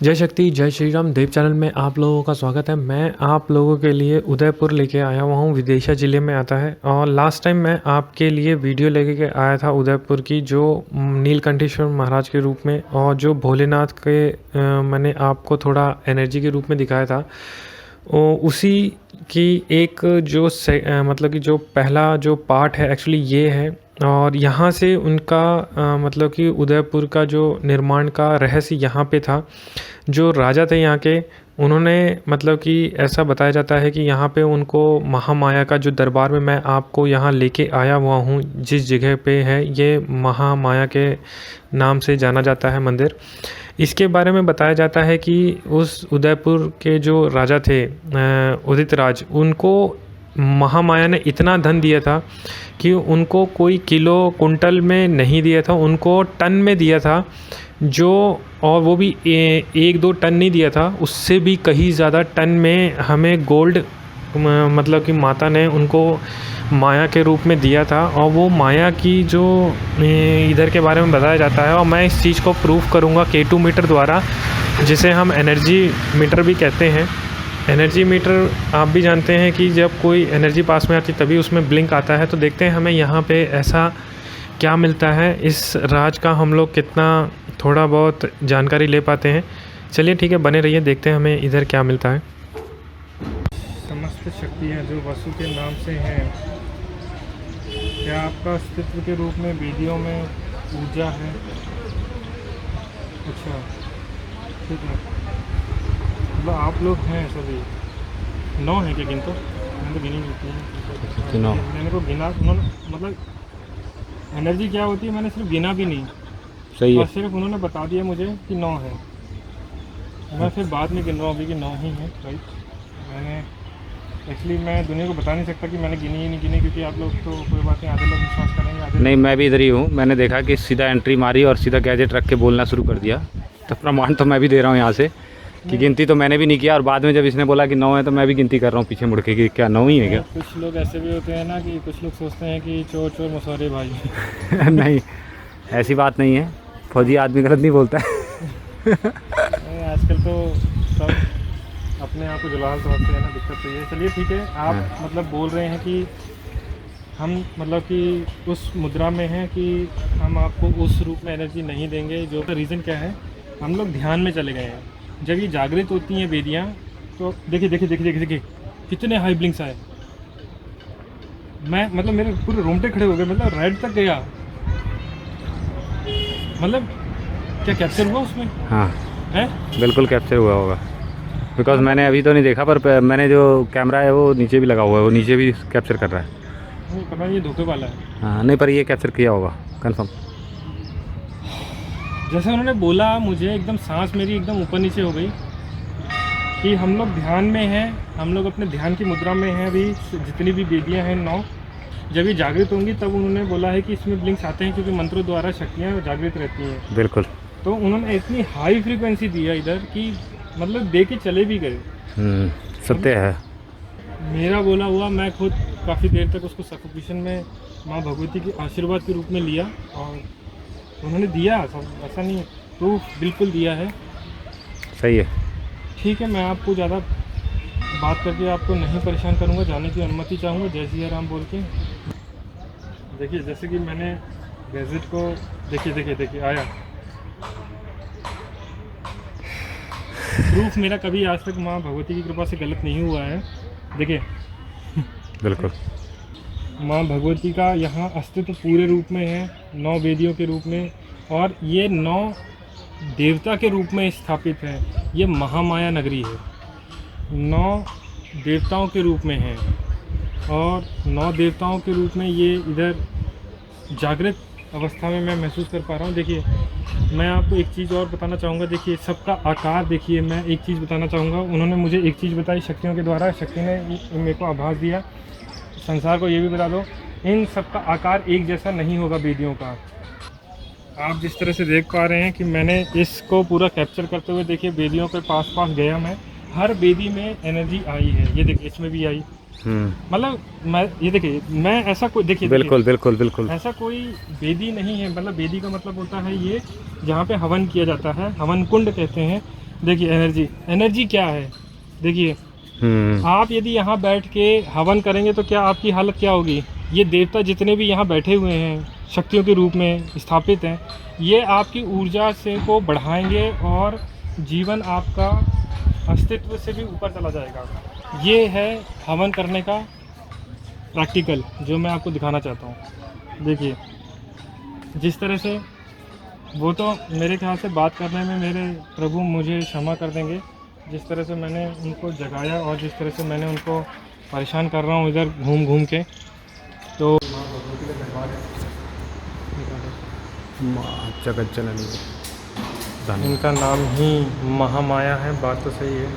जय शक्ति जय श्री राम देव चैनल में आप लोगों का स्वागत है। मैं आप लोगों के लिए उदयपुर लेके आया हुआ हूँ। विदिशा ज़िले में आता है और लास्ट टाइम मैं आपके लिए वीडियो लेके के आया था उदयपुर की, जो नीलकंठेश्वर महाराज के रूप में और जो भोलेनाथ के मैंने आपको थोड़ा एनर्जी के रूप में दिखाया था। उसी की एक जो मतलब कि जो पहला जो पार्ट है एक्चुअली ये है। और यहाँ से उनका मतलब कि उदयपुर का जो निर्माण का रहस्य यहाँ पे था। जो राजा थे यहाँ के, उन्होंने मतलब कि ऐसा बताया जाता है कि यहाँ पे उनको महामाया का जो दरबार में मैं आपको यहाँ लेके आया हुआ हूँ, जिस जगह पे है ये महामाया के नाम से जाना जाता है मंदिर। इसके बारे में बताया जाता है कि उस उदयपुर के जो राजा थे उदित राज, उनको महामाया ने इतना धन दिया था कि उनको कोई किलो कुंटल में नहीं दिया था, उनको टन में दिया था। जो और वो भी 1-2 टन नहीं दिया था, उससे भी कहीं ज़्यादा टन में हमें गोल्ड मतलब कि माता ने उनको माया के रूप में दिया था। और वो माया की जो इधर के बारे में बताया जाता है, और मैं इस चीज़ को प्रूफ करूँगा K2 मीटर द्वारा, जिसे हम एनर्जी मीटर भी कहते हैं। एनर्जी मीटर आप भी जानते हैं कि जब कोई एनर्जी पास में आती तभी उसमें ब्लिंक आता है। तो देखते हैं हमें यहाँ पे ऐसा क्या मिलता है, इस राज का हम लोग कितना थोड़ा बहुत जानकारी ले पाते हैं। चलिए ठीक है, बने रहिए, देखते हैं हमें इधर क्या मिलता है। समस्त शक्तियाँ जो वसु के नाम से हैं, क्या आपका अस्तित्व के रूप में वेदियों में ऊर्जा है? अच्छा, ठीक है। मतलब आप लोग हैं सभी 9 हैं क्या? गिन तो मैंने तो गिनी नहीं थी। मैंने को गिना, उन्होंने मतलब एनर्जी क्या होती है मैंने सिर्फ गिना भी नहीं। सही है। और सिर्फ उन्होंने बता दिया मुझे कि 9 है। मैं फिर बाद में गिन रहा हूँ अभी कि 9 ही है, राइट। मैंने एक्चुअली मैं दुनिया को बता नहीं सकता कि मैंने गिनी ही नहीं गिनी, क्योंकि आप लोग तो कोई बात नहीं, आधे लोग विश्वास करेंगे आधे नहीं, मैं भी इधर ही हूँ। मैंने देखा कि सीधा एंट्री मारी और सीधा गैजेट रख के बोलना शुरू कर दिया। तो प्रमाण तो मैं भी दे रहा हूँ यहाँ से कि गिनती तो मैंने भी नहीं किया, और बाद में जब इसने बोला कि 9 है तो मैं भी गिनती कर रहा हूँ पीछे मुड़ के कि क्या 9 ही है क्या। कुछ लोग ऐसे भी होते हैं ना कि कुछ लोग सोचते हैं कि चोर चोर मसौरे भाई। नहीं, ऐसी बात नहीं है। फौजी आदमी गलत नहीं बोलता है। आजकल तो सब अपने आप को जलाल समझते हैं ना, दिक्कत तो ये। चलिए ठीक है, आप मतलब बोल रहे हैं कि हम मतलब कि उस मुद्रा में हैं कि हम आपको उस रूप में एनर्जी नहीं देंगे। जो का रीज़न क्या है, हम लोग ध्यान में चले गए हैं। जब ये जागृत होती हैं वेदियाँ, तो देखिए देखिए देखिए देखिए देखिए कितने हाई ब्लिंक्स आए। मैं मतलब मेरे पूरे रोंगटे खड़े हो गए, मतलब रेड तक गया। मतलब क्या कैप्चर हुआ उसमें? हाँ है, बिल्कुल कैप्चर हुआ होगा, बिकॉज मैंने अभी तो नहीं देखा, पर मैंने जो कैमरा है वो नीचे भी लगा हुआ है, वो नीचे भी कैप्चर कर रहा है। नहीं पता, ये धोखे वाला है। हाँ नहीं, पर ये कैप्चर किया होगा कंफर्म। जैसे उन्होंने बोला, मुझे एकदम सांस मेरी एकदम ऊपर नीचे हो गई कि हम लोग ध्यान में हैं, हम लोग अपने ध्यान की मुद्रा में हैं। अभी जितनी भी वेदियाँ हैं 9, जब ये जागृत होंगी तब उन्होंने बोला है कि इसमें ब्लिंक्स आते हैं, क्योंकि मंत्रों द्वारा शक्तियाँ जागृत रहती हैं। बिल्कुल। तो उन्होंने इतनी हाई फ्रीक्वेंसी दिया इधर कि मतलब दे के चले भी गए। सत्य है। मेरा बोला हुआ मैं खुद काफ़ी देर तक उसको सफोकेशन में माँ भगवती के आशीर्वाद के रूप में लिया, और उन्होंने दिया सब, ऐसा नहीं, प्रूफ बिल्कुल दिया है। सही है। ठीक है, मैं आपको ज़्यादा बात करके आपको नहीं परेशान करूँगा, जाने की अनुमति चाहूँगा जय सिया राम बोल के। देखिए जैसे कि मैंने गैजेट को देखिए देखिए देखिए आया प्रूफ। मेरा कभी आज तक माँ भगवती की कृपा से गलत नहीं हुआ है। देखिए बिल्कुल माँ भगवती का यहाँ अस्तित्व पूरे रूप में है, 9 वेदियों के रूप में, और ये 9 देवता के रूप में स्थापित है। ये महामाया नगरी है, 9 देवताओं के रूप में है, और 9 देवताओं के रूप में ये इधर जागृत अवस्था में मैं महसूस कर पा रहा हूँ। देखिए मैं आपको एक चीज़ और बताना चाहूँगा। देखिए सबका आकार देखिए, मैं एक चीज़ बताना चाहूँगा। उन्होंने मुझे एक चीज़ बताई शक्तियों के द्वारा, शक्ति ने मेरे को आभास दिया, संसार को ये भी बता दो, इन सबका आकार एक जैसा नहीं होगा वेदियों का। आप जिस तरह से देख पा रहे हैं कि मैंने इसको पूरा कैप्चर करते हुए, देखिए वेदियों के पास पास गया मैं, हर वेदी में एनर्जी आई है। ये देखिए इसमें भी आई, मतलब मैं ये देखिए, मैं ऐसा कोई देखिए बिल्कुल बिल्कुल बिल्कुल ऐसा कोई वेदी नहीं है। मतलब वेदी का मतलब होता है ये जहाँ पे हवन किया जाता है, हवन कुंड कहते हैं। देखिए एनर्जी, एनर्जी क्या है, देखिए आप यदि यहाँ बैठ के हवन करेंगे तो क्या आपकी हालत क्या होगी। ये देवता जितने भी यहाँ बैठे हुए हैं शक्तियों के रूप में स्थापित हैं, ये आपकी ऊर्जा से को बढ़ाएंगे और जीवन आपका अस्तित्व से भी ऊपर चला जाएगा। ये है हवन करने का प्रैक्टिकल जो मैं आपको दिखाना चाहता हूँ। देखिए जिस तरह से, वो तो मेरे ख्याल से बात करने में मेरे प्रभु मुझे क्षमा कर देंगे, जिस तरह से मैंने उनको जगाया और जिस तरह से मैंने उनको परेशान कर रहा हूँ इधर घूम घूम के। तो माँ भगवती का दरबार है, इनका नाम ही महामाया है, बात तो सही है।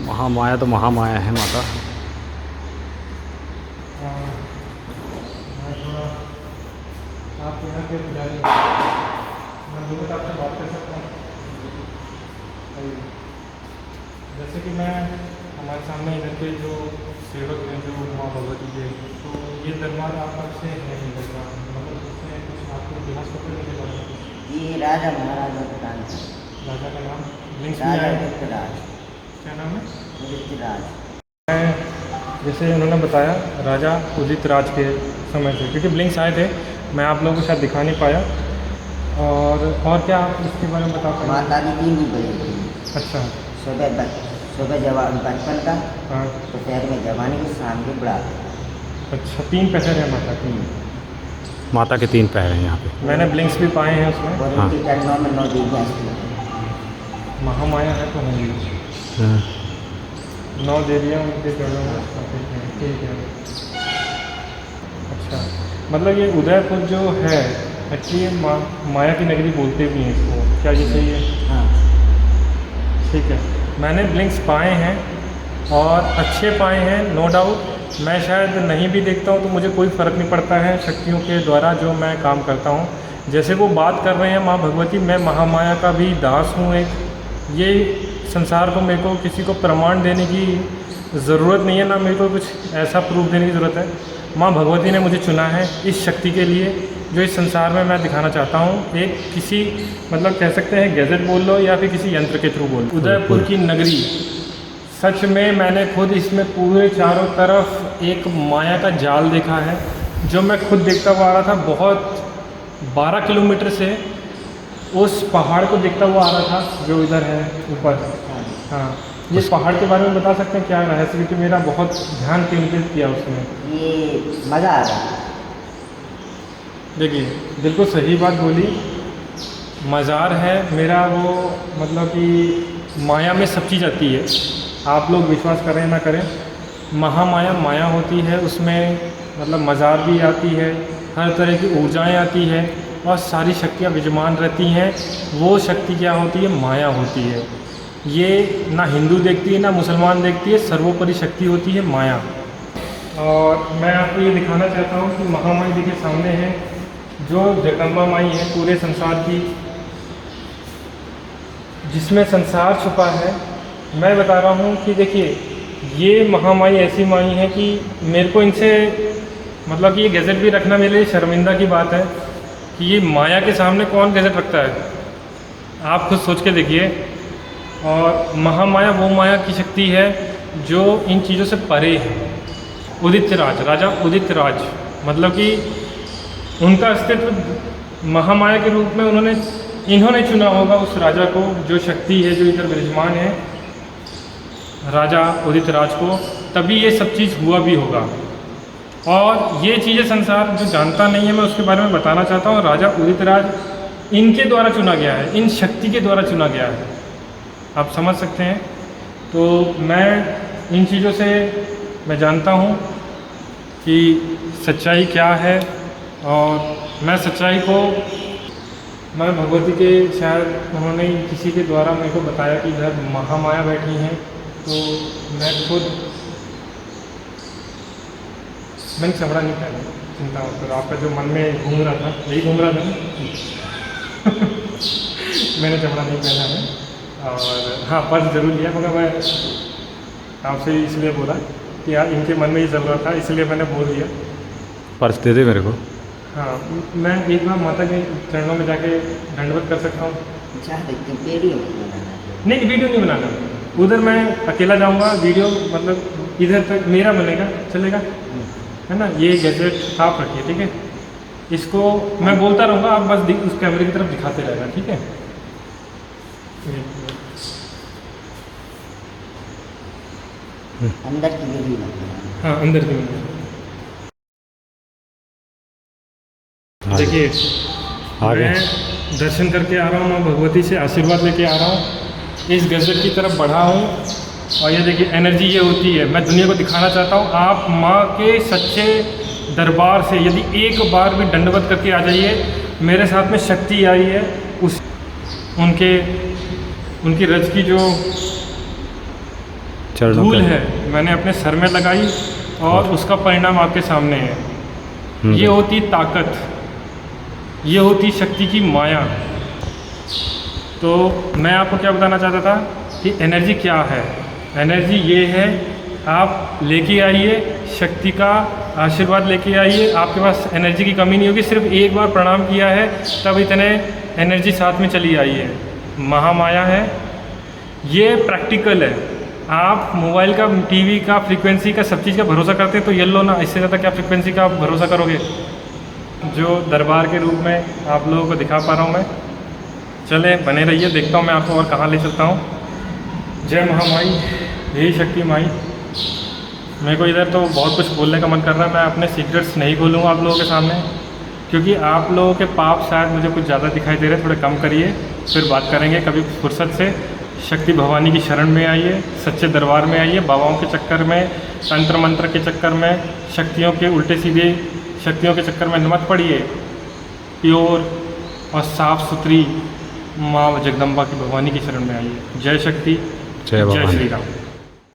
महामाया तो महामाया है माता। मैं थोड़ा आप यहाँ के पुजारी, मैं लोगों आपसे बात कर सकता हूँ। जैसे कि मैं हमारे सामने इधर के जो सेवक हैं जो माँ भगवती के, तो ये दरबार आप कब से है ये दरबार, मतलब उसमें कुछ आपको इतिहास पता नहीं लगा? ये राजा महाराजा का काल था। राजा का नाम लिंक्स में राजा आया, उदितराज। क्या नाम है? उदितराज। जैसे उन्होंने बताया राजा उदित राज के समय से, क्योंकि ब्लिंक्स आए थे, मैं आप लोगों को शायद दिखा नहीं पाया। और क्या आप इसके बारे में बता पाएंगे? माता की 3 ही बजे थी। अच्छा। सुबह जवान बचपन का, हाँ। दोपहर में जवानी की, शाम के बुढ़ा। अच्छा, 3 पहर है माता की। माता के 3 पैर हैं यहाँ पे। मैंने ब्लिंक्स भी पाए हैं उसमें। और हाँ। इनके चरणों में 9 देवियाँ स्थित। महामाया है तो होंगी, 9 देवियाँ उनके चरणों में स्थापित हैं। ठीक है। अच्छा, मतलब ये उदयपुर जो है एक्चुअली माया की नगरी बोलते भी हैं इसको, क्या ये सही है? हाँ। ठीक है। मैंने ब्लिंक्स पाए हैं और अच्छे पाए हैं, नो डाउट। मैं शायद नहीं भी देखता हूँ तो मुझे कोई फ़र्क नहीं पड़ता है शक्तियों के द्वारा जो मैं काम करता हूँ। जैसे वो बात कर रहे हैं माँ भगवती, मैं महामाया का भी दास हूँ एक। ये संसार को, मेरे को किसी को प्रमाण देने की ज़रूरत नहीं है, ना मेरे को कुछ ऐसा प्रूफ देने की ज़रूरत है। माँ भगवती ने मुझे चुना है इस शक्ति के लिए जो इस संसार में मैं दिखाना चाहता हूँ। एक किसी, मतलब कह सकते हैं गैजेट बोल लो या फिर किसी यंत्र के थ्रू बोल लो। उदयपुर की नगरी, सच में मैंने खुद इसमें पूरे चारों तरफ एक माया का जाल देखा है, जो मैं खुद देखता हुआ आ रहा था। बहुत 12 किलोमीटर से उस पहाड़ को देखता हुआ आ रहा था जो इधर है ऊपर। हाँ, ये पहाड़ के बारे में बता सकते हैं क्या रहस्य, क्योंकि मेरा बहुत ध्यान केंद्रित किया उसमें। ये मज़ा आ रहा है। देखिए बिल्कुल सही बात बोली, मज़ार है मेरा वो, मतलब कि माया में सब चीज़ आती है। आप लोग विश्वास करें ना करें, महामाया माया होती है, उसमें मतलब मज़ार भी आती है, हर तरह की ऊर्जाएं आती है और सारी शक्तियाँ विद्यमान रहती हैं। वो शक्ति क्या होती है? माया होती है। ये ना हिंदू देखती है ना मुसलमान देखती है, सर्वोपरि शक्ति होती है माया। और मैं आपको ये दिखाना चाहता हूँ कि महामाई देखिए सामने है, जो जगदम्बा माई है पूरे संसार की, जिसमें संसार छुपा है। मैं बता रहा हूँ कि देखिए ये महामाई ऐसी माई है कि मेरे को इनसे, मतलब कि ये गैजेट भी रखना मेरे लिए शर्मिंदा की बात है कि ये माया के सामने कौन गैजेट रखता है, आप खुद सोच के देखिए। और महामाया वो माया की शक्ति है जो इन चीज़ों से परे है। उदित राज, राजा उदित राज, मतलब कि उनका अस्तित्व महामाया के रूप में इन्होंने चुना होगा उस राजा को, जो शक्ति है जो इधर विराजमान है, राजा उदित राज को, तभी ये सब चीज़ हुआ भी होगा। और ये चीज़ें संसार जो जानता नहीं है, मैं उसके बारे में बताना चाहता हूँ। राजा उदित राज इनके द्वारा चुना गया है, इन शक्ति के द्वारा चुना गया है, आप समझ सकते हैं। तो मैं इन चीज़ों से मैं जानता हूँ कि सच्चाई क्या है, और मैं सच्चाई को, मैं भगवती के, शायद उन्होंने किसी के द्वारा मेरे को बताया कि इधर महामाया बैठी हैं, तो मैं खुद, मैंने चमड़ा नहीं पहना, चिंता मत करो। आपका जो मन में घूम रहा था यही घूम रहा था ना मैंने चमड़ा नहीं पहना है। और हाँ, पर्स जरूर लिया, मगर मैं आपसे इसलिए बोला कि यार इनके मन में ये चल रहा था, इसलिए मैंने बोल दिया। पर्स दे दे मेरे को। हाँ, मैं एक बार माता के चरणों में जाके दंडवत कर सकता हूँ? नहीं वीडियो नहीं बनाना, उधर मैं अकेला जाऊंगा, वीडियो मतलब इधर तक मेरा बनेगा, चलेगा, है ना। ये गैजेट आप रखिए, ठीक है। इसको मैं बोलता रहूँगा, आप बस उस कैमरे की तरफ दिखाते रहना, ठीक है। अंदर की वीडियो मत हाँ अंदर की वीडियो। देखिए आगे मैं दर्शन करके आ रहा हूँ, माँ भगवती से आशीर्वाद लेके आ रहा हूँ, इस गजब की तरफ बढ़ा हूँ। और ये देखिए एनर्जी ये होती है, मैं दुनिया को दिखाना चाहता हूँ, आप माँ के सच्चे दरबार से यदि एक बार भी दंडवत करके आ जाइए, मेरे साथ में शक्ति आई है, उस उनकी रज की जो चरणों धूल पे। है मैंने अपने सर में लगाई और उसका परिणाम आपके सामने है। ये होती ताकत, ये होती शक्ति की माया। तो मैं आपको क्या बताना चाहता था कि एनर्जी क्या है। एनर्जी ये है, आप लेके आइए, शक्ति का आशीर्वाद लेके आइए, आपके पास एनर्जी की कमी नहीं होगी। सिर्फ एक बार प्रणाम किया है तब इतने एनर्जी साथ में चली आई है। महामाया है, ये प्रैक्टिकल है। आप मोबाइल का, टीवी का, फ्रीक्वेंसी का, सब चीज़ का भरोसा करते हैं तो ये लो ना, इससे ज़्यादा क्या फ्रीक्वेंसी का आप भरोसा करोगे। जो दरबार के रूप में आप लोगों को दिखा पा रहा हूँ मैं। चले बने रहिए, देखता हूँ मैं आपको और कहाँ ले चलता हूँ। जय महामाई, यही शक्ति माई। मेरे को इधर तो बहुत कुछ बोलने का मन कर रहा है, मैं अपने सीक्रेट्स नहीं खोलूँगा आप लोगों के सामने, क्योंकि आप लोगों के पाप शायद मुझे कुछ ज़्यादा दिखाई दे रहे, थोड़े कम करिए, फिर बात करेंगे कभी फुर्सत से। शक्ति भवानी की शरण में आइए, सच्चे दरबार में आइए, बाबाओं के चक्कर में, तंत्र मंत्र के चक्कर में, शक्तियों के उल्टे सीधे शक्तियों के चक्कर में मत पड़िए। प्योर और साफ सुथरी माँ जगदम्बा की भवानी की शरण में आइए। जय शक्ति, जय जय भवानी। श्री राम।